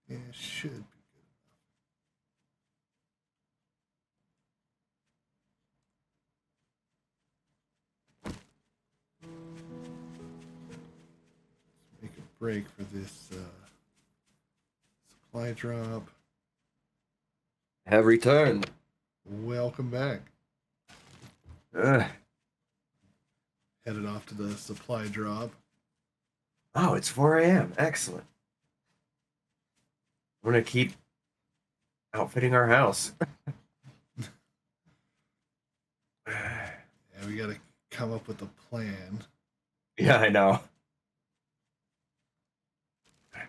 Yeah, it should be make a break for this supply drop. Have returned. Welcome back. Ugh. Headed off to the supply drop. Oh, it's 4 a.m. Excellent. I'm gonna keep outfitting our house. Yeah, we got to come up with a plan. Yeah, I know. I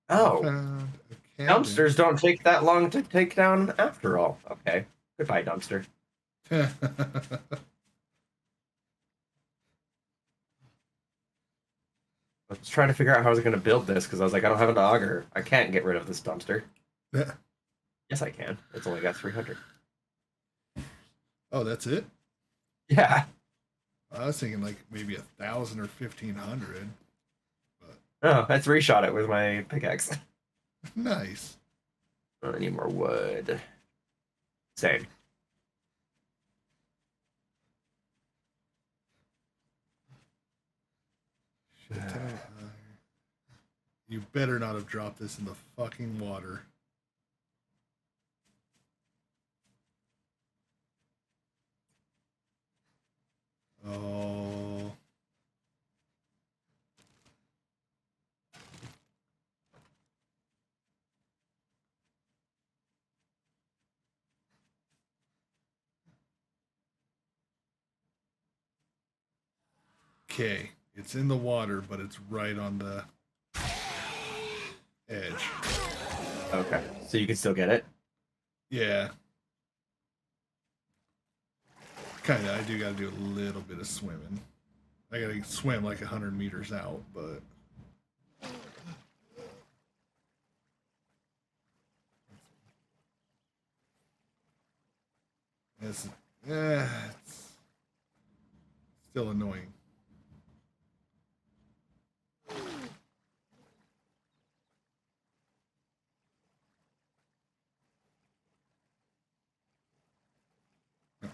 Oh, found a cabin. dumpsters don't take that long to take down after all. Okay. Goodbye, dumpster. I was trying to figure out how I was going to build this because I was like, I don't have an auger. I can't get rid of this dumpster. Yes, I can. It's only got 300. Oh, that's it? Yeah. I was thinking like maybe 1,000 or 1,500. Oh, I three-shot it with my pickaxe. Nice. I need more wood. Same. You better not have dropped this in the fucking water. Oh. Okay. It's in the water, but it's right on the edge. Okay. So you can still get it? Yeah. Kind of. I do got to do a little bit of swimming. I got to swim like 100 meters out, but. It's, it's still annoying.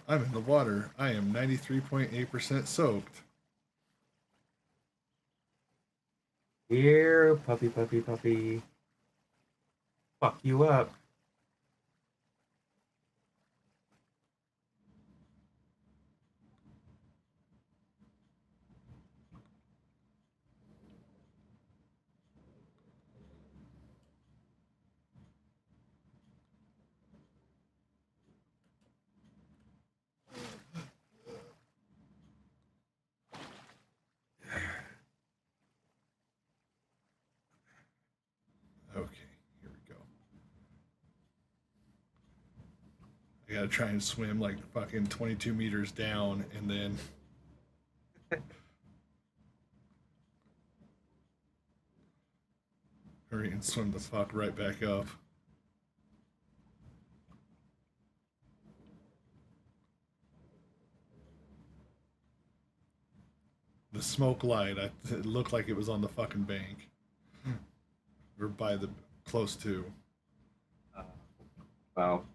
I'm in the water. I am 93.8% soaked. Here, puppy, puppy, puppy. Fuck you up. Okay, here we go. I gotta try and swim like fucking 22 meters down and then. Hurry and swim the fuck right back up. The smoke light, it looked like it was on the fucking bank. Or by the close to. Uh, well,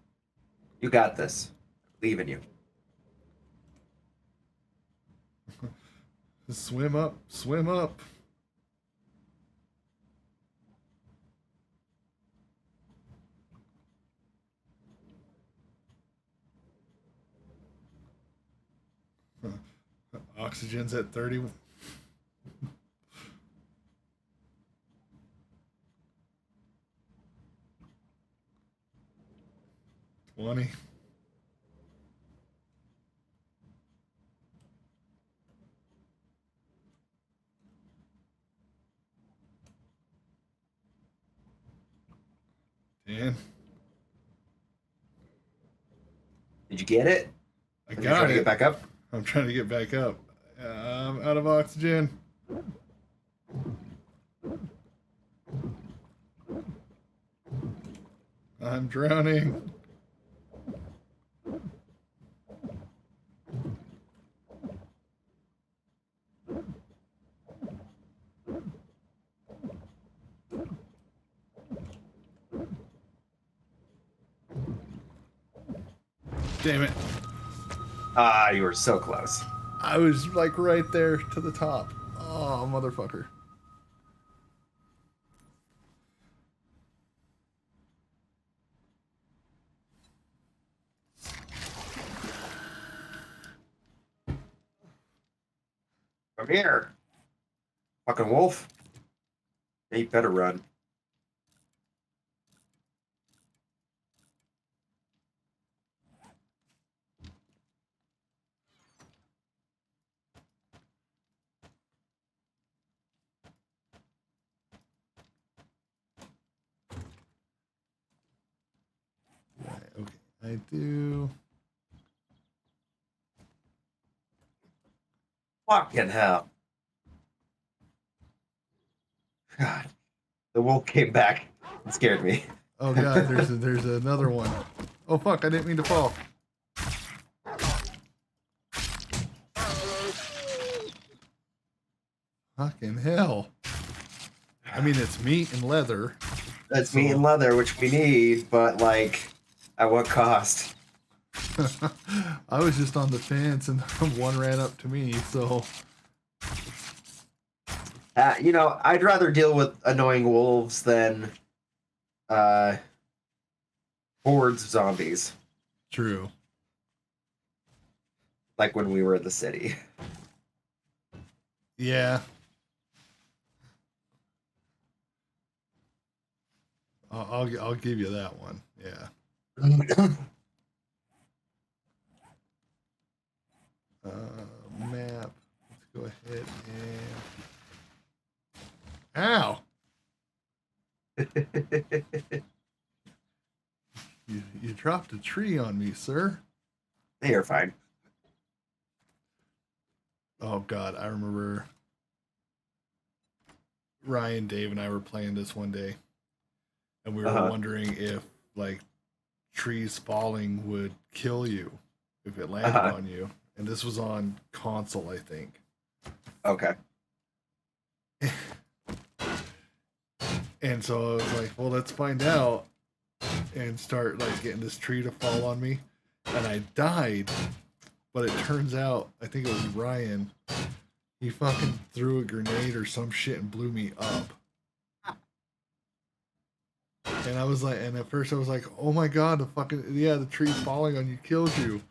you got this. I believe in you. Swim up, swim up. Oxygen's at 30. 20. Dan, Did you get it? I And you're trying got to get it. back up? I'm trying to get back up. I'm out of oxygen. I'm drowning. Damn it. Ah, you were so close. I was like right there to the top. Oh, motherfucker. Come here. Fucking wolf. You better run. Right, okay, I do. Fucking hell. God. The wolf came back. It scared me. Oh god, there's another one. Oh fuck, I didn't mean to fall. Fucking hell. I mean, it's meat and leather. That's meat and leather, which we need, but like, at what cost? I was just on the fence and one ran up to me, so. You know, I'd rather deal with annoying wolves than hordes of zombies. True. Like when we were in the city. Yeah. I'll give you that one. Yeah. Map. Let's go ahead and. Ow! You dropped a tree on me, sir. You're fine. Oh god, I remember Ryan, Dave, and I were playing this one day, and we were wondering if like trees falling would kill you if it landed on you. And this was on console, I think. Okay. And so I was like, well, let's find out and start like getting this tree to fall on me. And I died. But it turns out, I think it was Ryan, he fucking threw a grenade or some shit and blew me up. And I was like, and at first I was like, oh my god, the tree falling on you killed you.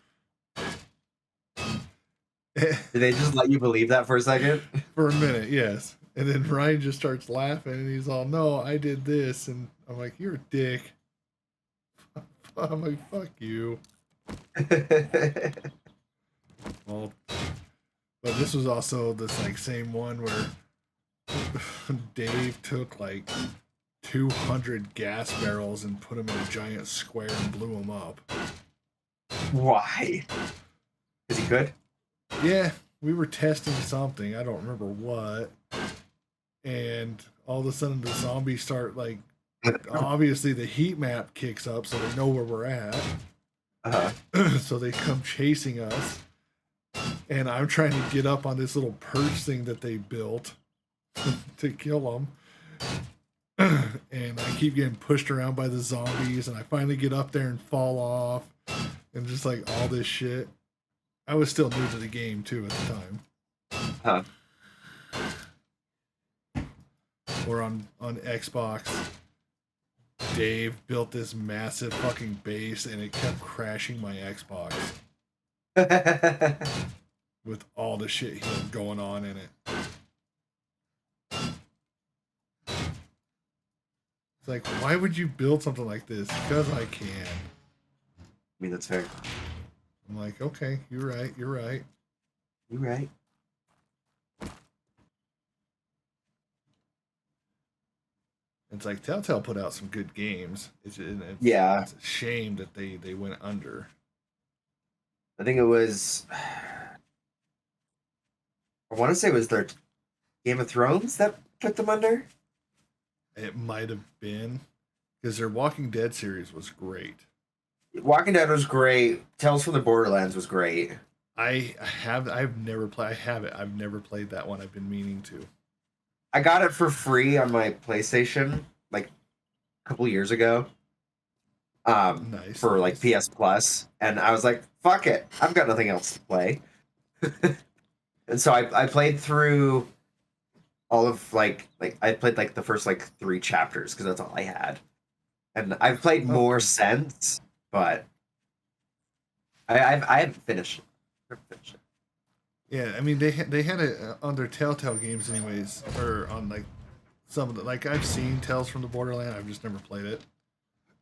Did they just let you believe that for a second? For a minute, yes. And then Ryan just starts laughing and he's all, no, I did this. And I'm like, you're a dick. I'm like, fuck you. Well, but this was also this like same one where Dave took like 200 gas barrels and put them in a giant square and blew them up. Why? Is he good? Yeah, we were testing something. I don't remember what. And all of a sudden the zombies start like, obviously the heat map kicks up so they know where we're at. So they come chasing us. And I'm trying to get up on this little perch thing that they built to kill them. And I keep getting pushed around by the zombies. And I finally get up there and fall off. And just like all this shit. I was still new to the game too at the time. Or on Xbox, Dave built this massive fucking base and it kept crashing my Xbox. With all the shit he had going on in it. It's like, why would you build something like this? Because I can. I mean, that's fair. I'm like, okay, you're right. You're right. It's like Telltale put out some good games. It's a shame that they went under. I think it was. I want to say it was their Game of Thrones that put them under. It might have been because their Walking Dead series was great. Walking Dead was great. Tales from the Borderlands was great. I've never played. I have it. I've never played that one. I've been meaning to. I got it for free on my PlayStation like a couple years ago. Nice, for like nice. PS Plus, and I was like, "Fuck it, I've got nothing else to play." And so I played through all of like I played like the first like 3 chapters because that's all I had, and I've played more Okay. since, but I haven't finished it. I haven't finished it. Yeah, I mean they had it on their Telltale games anyways, or on like some of the like I've seen Tales from the Borderland. I've just never played it.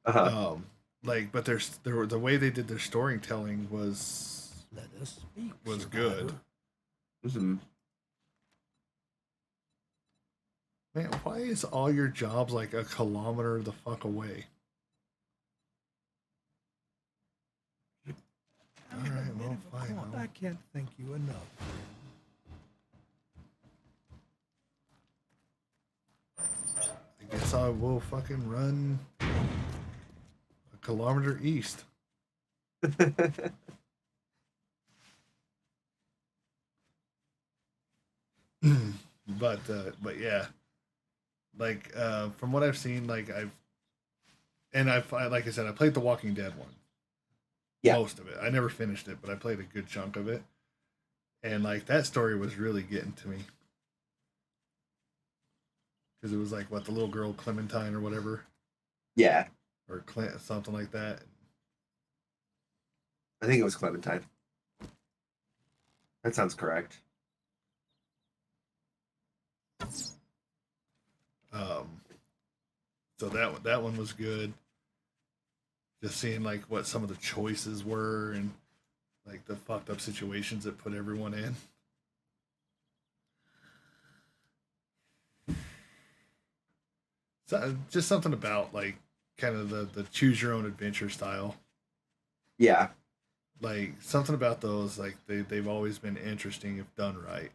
Uh-huh. Um, like, but there were the way they did their storytelling Let us speak. was good. Mhm. Man, why is all your jobs like a kilometer the fuck away? All right, well, fine. I can't thank you enough. I guess I will fucking run a kilometer east. But yeah, like from what I've seen, like like I said, I played the Walking Dead one, Yeah. most of it. I never finished it, but I played a good chunk of it, and like that story was really getting to me because it was like what the little girl Clementine or whatever, Yeah, or Clint something like that. I think it was Clementine. That sounds correct. Um, so that one was good. Just seeing like what some of the choices were and like the fucked up situations that put everyone in. So just something about like kind of the choose your own adventure style. Yeah. Like something about those like they've always been interesting if done right.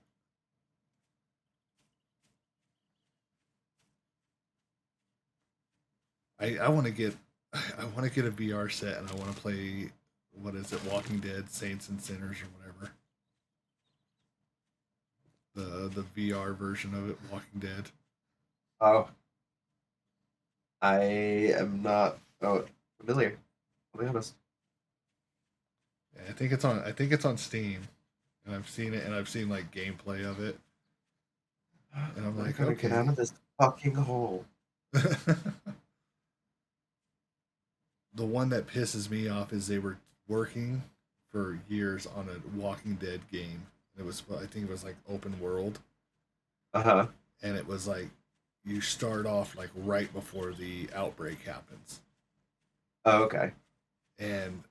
I want to get I want to get a VR set and I want to play what is it Walking Dead Saints and Sinners or whatever. The VR version of it Walking Dead. Oh, I am not familiar. I'll be honest. Yeah, I think it's on Steam. And I've seen it and I've seen like gameplay of it. And I'm I like, gotta get okay. out of this fucking hole. The one that pisses me off is they were working for years on a Walking Dead game. It was I think it was like open world, Uh-huh. and it was like you start off like right before the outbreak happens, Oh, okay. and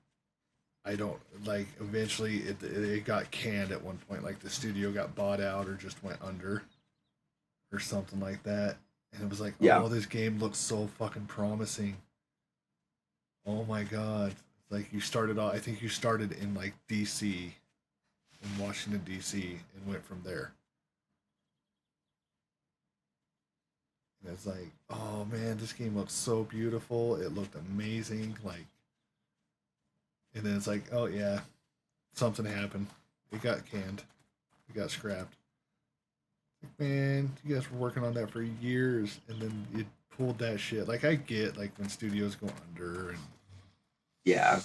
I don't like. Eventually, it got canned at one point. Like the studio got bought out or just went under or something like that. And it was like, Yeah. oh, this game looks so fucking promising. Oh my god! Like you started off. I think you started in like DC, in Washington D.C. and went from there. And it's like, oh man, this game looks so beautiful. It looked amazing. Like, and then it's like, oh yeah, something happened. It got canned. It got scrapped. Like, man, you guys were working on that for years, and then you pulled that shit. Like, I get like when studios go under and Yeah.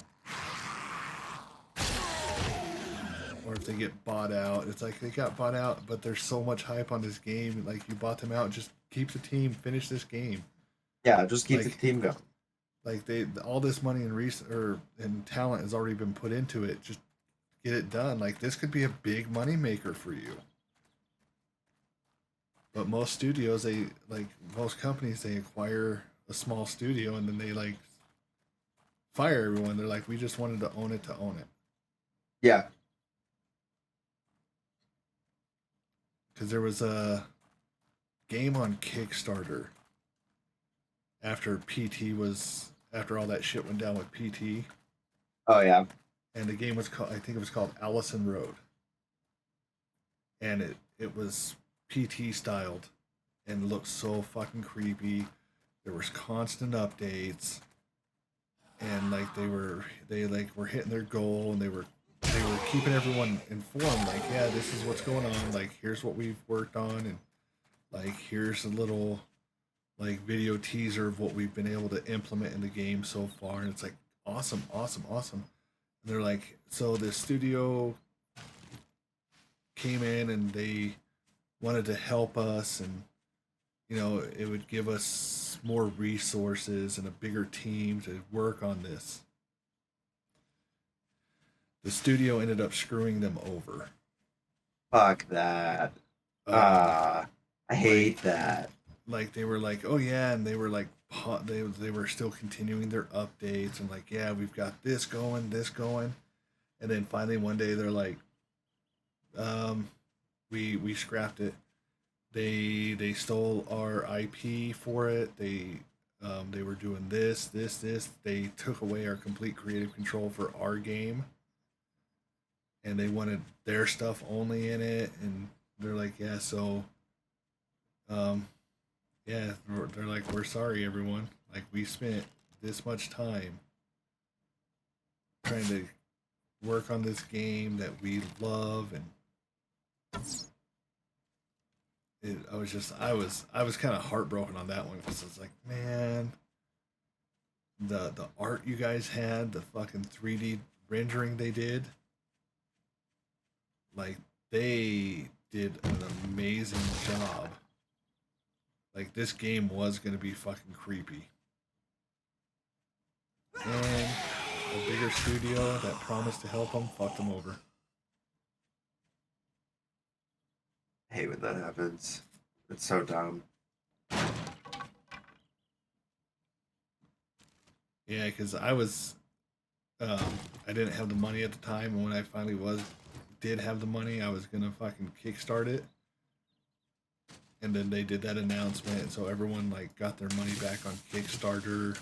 or if they get bought out. It's like they got bought out, but there's so much hype on this game. Like you bought them out, just keep the team, finish this game. Yeah, just keep the Like team going. like they all this money and and talent has already been put into it. Just get it done. Like this could be a big money maker for you. But most studios, they like most companies, they acquire a small studio and then they like fire everyone. They're like, we just wanted to own it to own it. Yeah. Because there was a game on Kickstarter after after all that shit went down with PT, Oh yeah. and the game was called I think it was called Allison Road, and it was PT styled, and looked so fucking creepy. There was constant updates, and like they like were hitting their goal, and they were keeping everyone informed. Like, yeah, this is what's going on. Like, here's what we've worked on, and like here's a little like video teaser of what we've been able to implement in the game so far, and it's like awesome, awesome, awesome. And they're like, so the studio came in and they wanted to help us, and it would give us more resources and a bigger team to work on this. The studio ended up screwing them over. Fuck that. Um, I hate that. like they were like, oh yeah, and they were like, they were still continuing their updates and like, yeah, we've got this going, and then finally one day they're like, we scrapped it. They stole our IP for it. They were doing this. They took away our complete creative control for our game, and they wanted their stuff only in it. And they're like, yeah, so, um, yeah, they're like, we're sorry, everyone. Like, we spent this much time trying to work on this game that we love, and I was kind of heartbroken on that one because I was like, man, the art you guys had, the fucking 3D rendering they did, like they did an amazing job. Like this game was gonna be fucking creepy, and a bigger studio that promised to help them fucked them over. I hate when that happens. It's so dumb. Yeah, because I didn't have the money at the time, and when I finally did have the money, I was gonna fucking kickstart it, and then they did that announcement, and so everyone like got their money back on Kickstarter.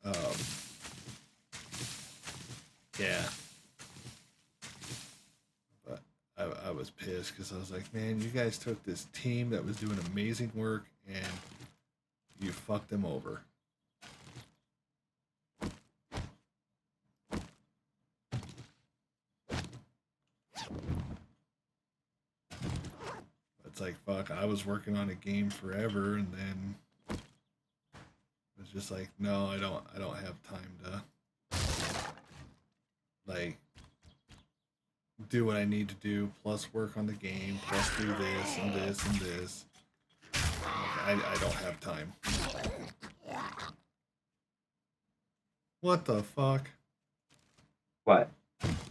Um, yeah, but I was pissed because I was like, man, you guys took this team that was doing amazing work and you fucked them over. It's like, fuck, I was working on a game forever, and then it's just like, no, I don't have time to like do what I need to do, plus work on the game, plus do this and this and this. Like, I don't have time. What the fuck? What?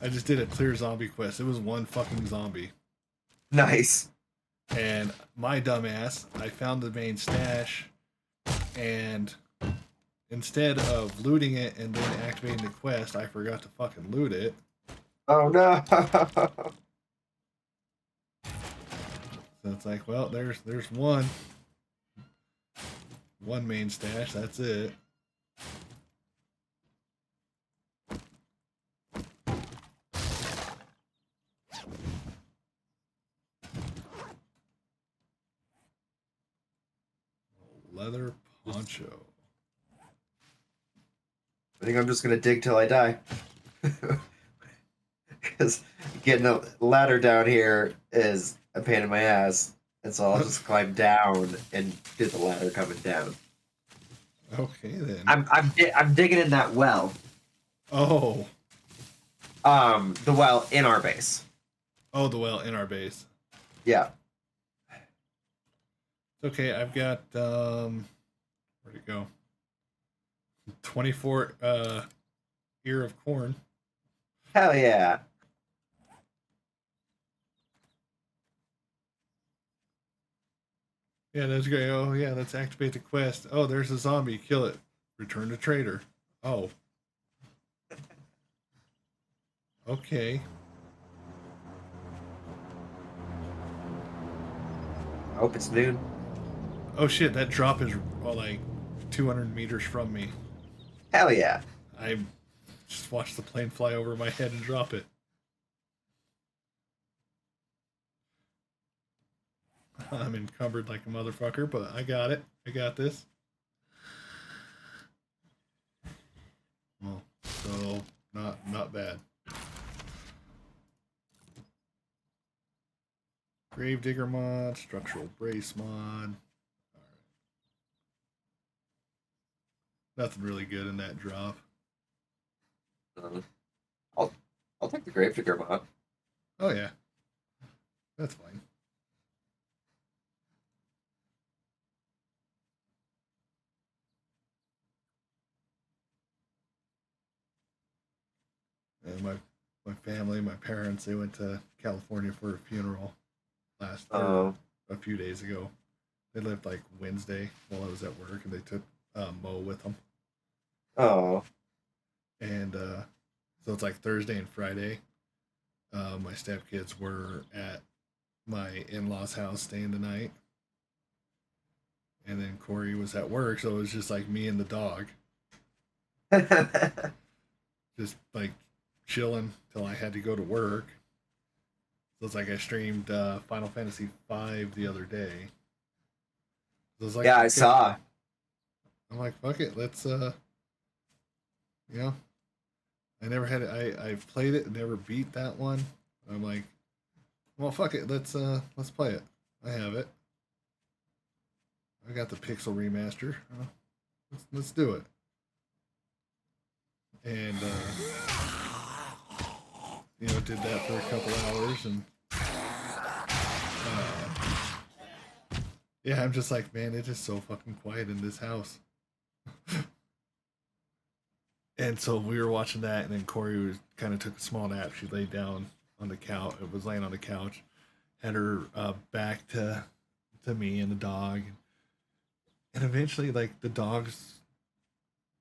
I just did a clear zombie quest. It was one fucking zombie. Nice. And my dumbass, I found the main stash, and instead of looting it and then activating the quest, I forgot to fucking loot it. Oh no. So it's like, well, there's one main stash. That's it. Leather poncho. I think I'm just gonna dig till I die. Because getting a ladder down here is a pain in my ass. And so I'll just climb down and do the ladder coming down. Okay then. I'm digging in that well. Oh. The well in our base. Oh, the well in our base. Yeah. Okay, I've got where'd it go? 24 ear of corn. Hell yeah. Yeah, that's great. Oh yeah, let's activate the quest. Oh, there's a zombie. Kill it. Return to trader. Oh. Okay. I hope it's noon. Oh shit, that drop is like 200 meters from me. Hell yeah. I just watched the plane fly over my head and drop it. I'm encumbered like a motherfucker, but I got it. I got this. Well, so not bad. Gravedigger mod, structural brace mod. Nothing really good in that drop. Uh, I'll I'll take the Gravedigger mod. Oh yeah, that's fine. And my family, my parents, they went to California for a funeral Oh, a few days ago. They left like Wednesday while I was at work, and they took Mo with them. oh, And so it's like Thursday and Friday. My stepkids were at my in-laws' house staying the night, and then Corey was at work, so it was just like me and the dog, just like chilling till I had to go to work. So it's like I streamed Final Fantasy V the other day. So it's like, yeah, I okay. saw. I'm like, fuck it, let's you know, I never had it. I've played it, never beat that one. I'm like, well, fuck it, let's play it. I have it. I got the Pixel remaster. Let's do it. And did that for a couple hours, and yeah, I'm just like, man, it is so fucking quiet in this house. And so we were watching that, and then Corey kind of took a small nap. She laid down on the couch. It was laying on the couch, had her back to me and the dog, and eventually, like, the dog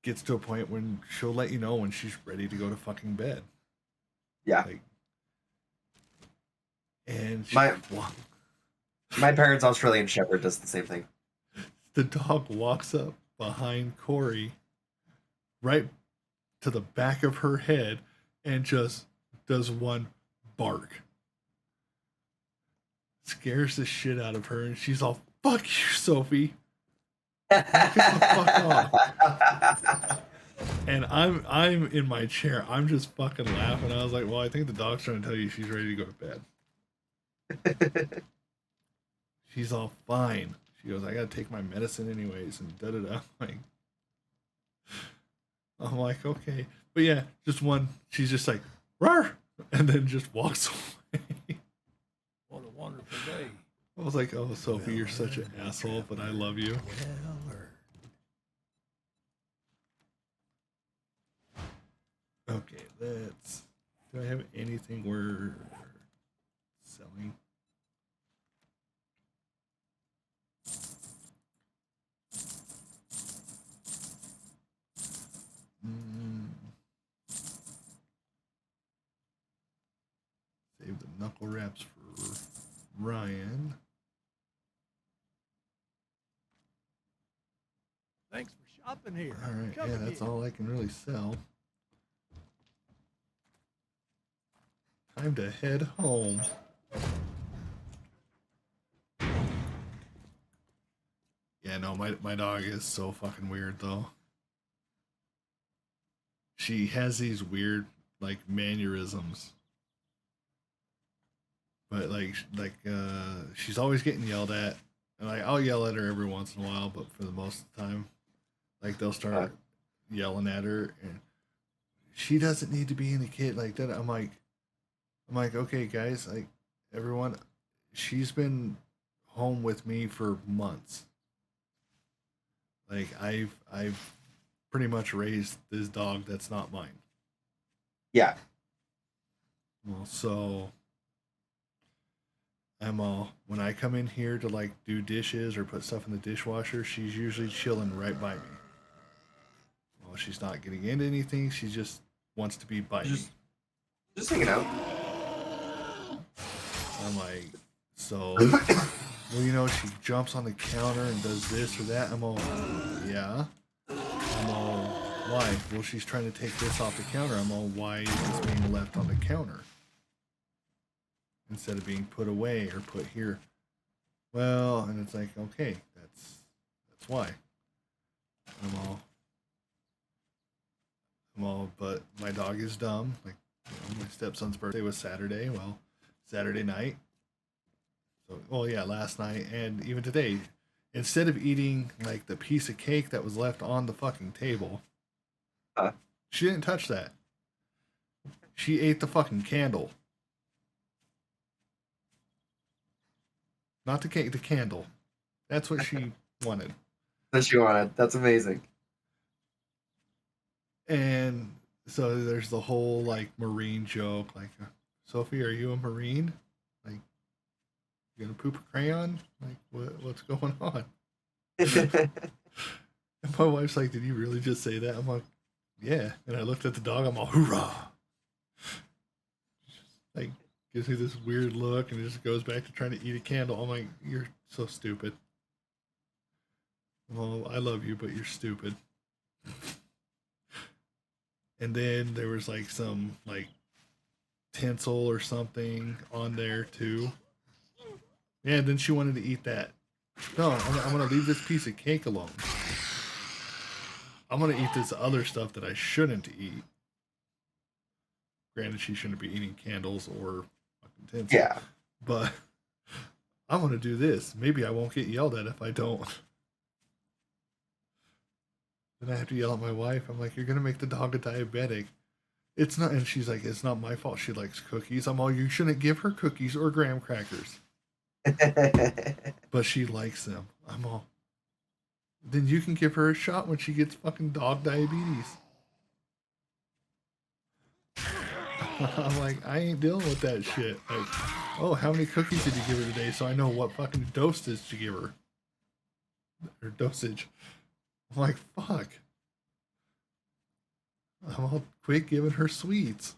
gets to a point when she'll let you know when she's ready to go to fucking bed. Yeah, Like, and my parents' Australian Shepherd does the same thing. the dog walks up behind Corey, right to the back of her head, and just does one bark. Scares the shit out of her, and she's all, "Fuck you, Sophie." Get the fuck off. And I'm in my chair. I'm just fucking laughing. I was like, well, I think the dog's trying to tell you she's ready to go to bed. She's all, fine. She goes, I gotta take my medicine anyways, and da da da. I'm like, okay. But yeah, just one. She's just like, "Rawr," and then just walks away. What a wonderful day. I was like, oh, Sophie, you're such an asshole, but I love you. Well earned. Okay, let's. Do I have anything we're selling? Save the knuckle wraps for Ryan. Thanks for shopping here. All right, Come yeah, that's again. all I can really sell. Time to head home. Yeah, no, my dog is so fucking weird though. She has these weird like mannerisms. But she's always getting yelled at. And like I'll yell at her every once in a while, but for the most of the time, like they'll start yelling at her, and she doesn't need to be in a kid like that. I'm like, okay, guys, like everyone, she's been home with me for months. Like I've pretty much raised this dog that's not mine. Yeah, Well, so I'm all when I come in here to like do dishes or put stuff in the dishwasher, she's usually chilling right by me. Well, she's not getting into anything. She just wants to be by me. just hanging out. I'm like, so, well, she jumps on the counter and does this or that. I'm all, yeah. I'm all, why? Well, she's trying to take this off the counter. I'm all, why is this being left on the counter instead of being put away or put here? Well, and it's like, okay, that's why. I'm all, but my dog is dumb. Like, my stepson's birthday was Saturday. Well, Saturday night. So, well, yeah, last night and even today, instead of eating like the piece of cake that was left on the fucking table, Huh. she didn't touch that. She ate the fucking candle. Not the cake, the candle. That's what she wanted. That you wanted. That's amazing. And so there's the whole like Marine joke, like, Sophie, are you a Marine? Like, you gonna poop a crayon? Like, what's going on? And my wife's like, did you really just say that? I'm like, yeah. And I looked at the dog, I'm all, hoorah. Like, gives me this weird look and just goes back to trying to eat a candle. I'm like, you're so stupid. Well, I love you, but you're stupid. And then there was like some like tinsel or something on there too. Yeah, and then she wanted to eat that. No, I'm gonna leave this piece of cake alone. I'm gonna eat this other stuff that I shouldn't eat. Granted, she shouldn't be eating candles or fucking tinsel. Yeah. But I'm gonna do this. Maybe I won't get yelled at if I don't. Then I have to yell at my wife. I'm like, you're gonna make the dog a diabetic. It's not, and she's like, it's not my fault. She likes cookies. I'm all, you shouldn't give her cookies or graham crackers. But she likes them. I'm all, then you can give her a shot when she gets fucking dog diabetes. I'm like, I ain't dealing with that shit. Like, oh, how many cookies did you give her today? So I know what fucking dosage to give her. Or dosage. I'm like, fuck. I'm all, quit giving her sweets.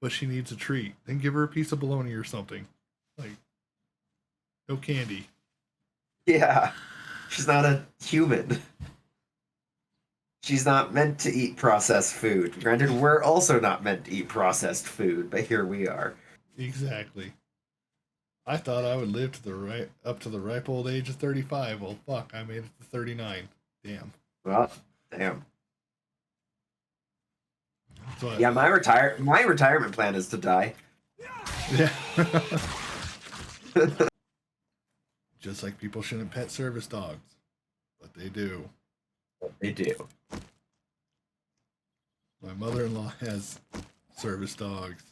But she needs a treat. Then give her a piece of bologna or something. Like, no candy. Yeah. She's not a human. She's not meant to eat processed food. Granted, we're also not meant to eat processed food, but here we are. Exactly. I thought I would live up to the ripe old age of 35. Well, fuck, I made it to 39. Damn. Well, damn. But, Yeah, my retirement plan is to die. yeah. Just like people shouldn't pet service dogs, but they do. They do. My mother-in-law has service dogs.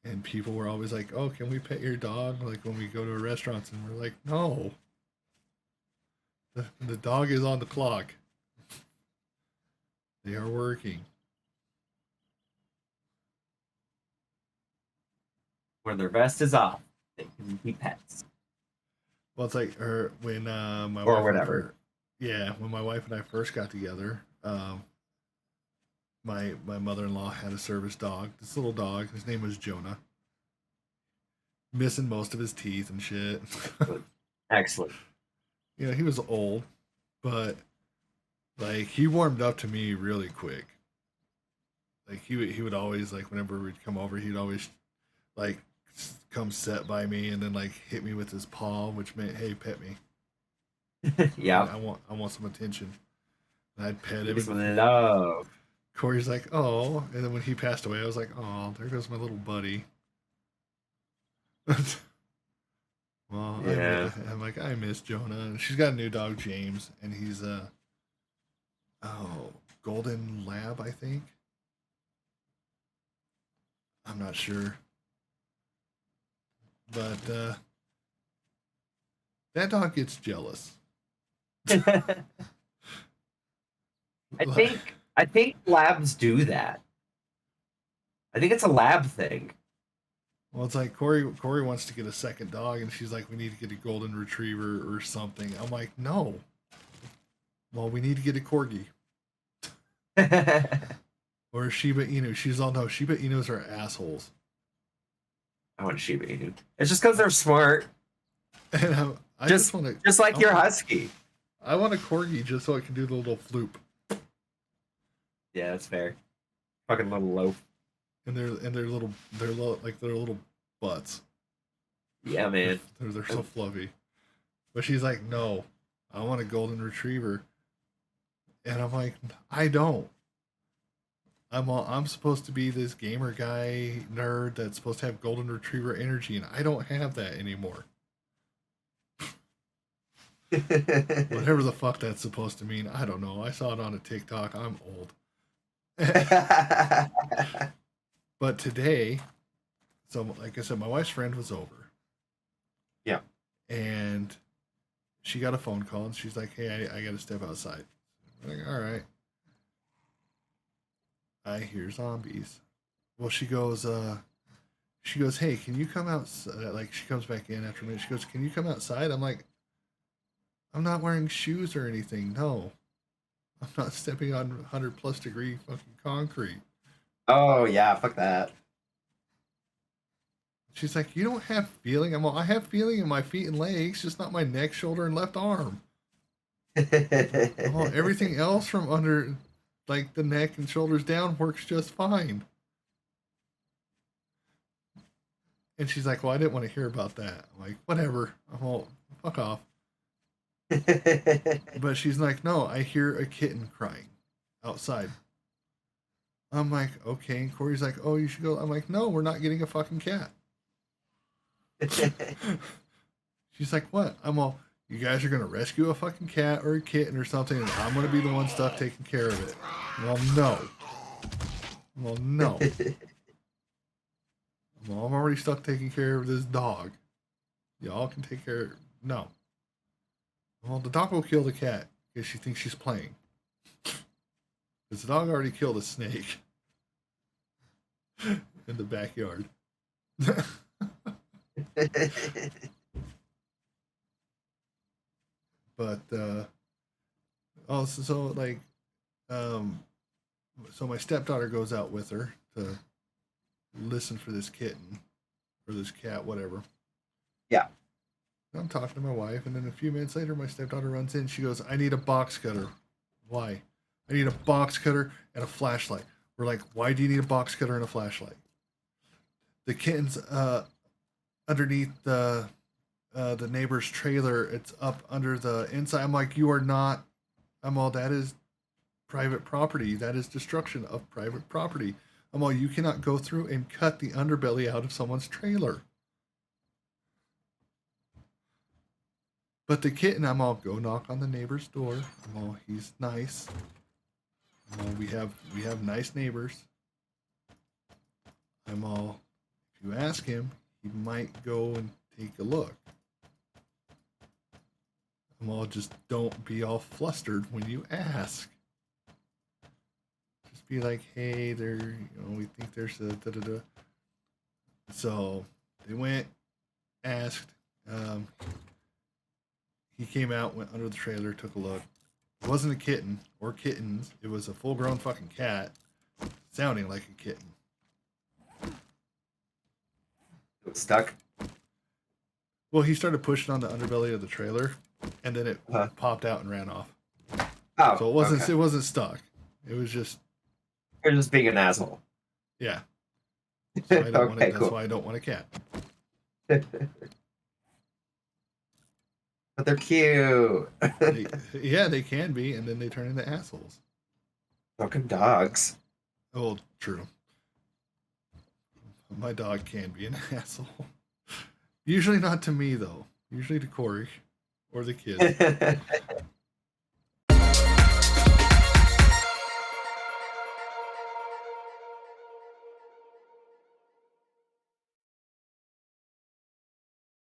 And people were always like, oh, can we pet your dog? Like when we go to restaurants, and we're like, no. The dog is on the clock. They are working. When their vest is off, they can be pets. Well, it's like when my Or wife whatever. when my wife and I first got together, my mother-in-law had a service dog. This little dog. His name was Jonah. Missing most of his teeth and shit. Excellent. You know, he was old, but like he warmed up to me really quick. Like he would always, like, whenever we'd come over, he'd always like come sit by me and then like hit me with his paw, which meant, hey, pet me. Yeah. I want some attention. And I'd pet Give me him. some love. Corey's like, oh, and then when he passed away, I was like, oh, there goes my little buddy. Well, Yeah. I'm like, I miss Jonah, and she's got a new dog, James, and he's golden lab, I think. I'm not sure, but that dog gets jealous. I think labs do that. I think it's a lab thing. Well, it's like Corey wants to get a second dog, and she's like, we need to get a golden retriever or something. I'm like, no. Well, we need to get a corgi or a Shiba Inu. She's all, no, Shiba Inus are assholes. I want a Shiba Inu. It's just because they're smart. And I Just want to, Just like your husky. I want a corgi just so I can do the little floop. Yeah, that's fair. Fucking little loaf. And their little like their little butts. Yeah, man. They're so fluffy. But she's like, no, I want a golden retriever. And I'm like, I don't. I'm supposed to be this gamer guy nerd that's supposed to have golden retriever energy, and I don't have that anymore. Whatever the fuck that's supposed to mean, I don't know. I saw it on a TikTok. I'm old. But today, so like I said, my wife's friend was over. Yeah. And she got a phone call and she's like, "Hey, I got to step outside." I'm like, all right. I hear zombies. Well, she goes, "Hey, can you come out?" Like, she comes back in after a minute. She goes, "Can you come outside?" I'm like, "I'm not wearing shoes or anything. No, I'm not stepping on 100+ degree fucking concrete." Oh yeah, fuck that. She's like, "You don't have feeling." I'm like, "I have feeling in my feet and legs, just not my neck, shoulder, and left arm. Well, everything else from under, like the neck and shoulders down, works just fine." And she's like, "Well, I didn't want to hear about that." I'm like, "Whatever. I'm all, fuck off." But she's like, "No, I hear a kitten crying outside." I'm like, "Okay." And Corey's like, "Oh, you should go." I'm like, "No, we're not getting a fucking cat." She's like, "What?" I'm all, "You guys are gonna rescue a fucking cat or a kitten or something, and I'm gonna be the one stuck taking care of it." Well, no. Well, no. Well, I'm already stuck taking care of this dog. Y'all can take care. No. Well, the dog will kill the cat because she thinks she's playing. Because the dog already killed a snake in the backyard. But like, so my stepdaughter goes out with her to listen for this kitten or this cat, whatever. Yeah. I'm talking to my wife, and then a few minutes later, my stepdaughter runs in. She goes, "I need a box cutter." Why? "I need a box cutter and a flashlight." We're like, "Why do you need a box cutter and a flashlight?" "The kitten's underneath the neighbor's trailer. It's up under the inside." I'm like, "You are not." I'm all, "That is private property. That is destruction of private property." I'm all, "You cannot go through and cut the underbelly out of someone's trailer." But the kitten, I'm all, "Go knock on the neighbor's door." I'm all, "He's nice. I'm all, we have nice neighbors." I'm all, "If you ask him, he might go and take a look." I'm all, "Just don't be all flustered when you ask. Just be like, hey, we think there's a da da da." So they went, asked. He came out, went under the trailer, took a look. It wasn't a kitten or kittens. It was a full-grown fucking cat, sounding like a kitten. Stuck. Well, he started pushing on the underbelly of the trailer, and then it Uh-huh. popped out and ran off. Oh, So it wasn't okay. it wasn't stuck. It was just, You're just being an asshole. yeah. So I don't want it. Okay, That's cool. why I don't want a cat. But they're cute. Yeah, they can be, and then they turn into assholes. Fucking dogs. Oh, true. My dog can be an asshole. Usually not to me though. Usually to Corey or the kids.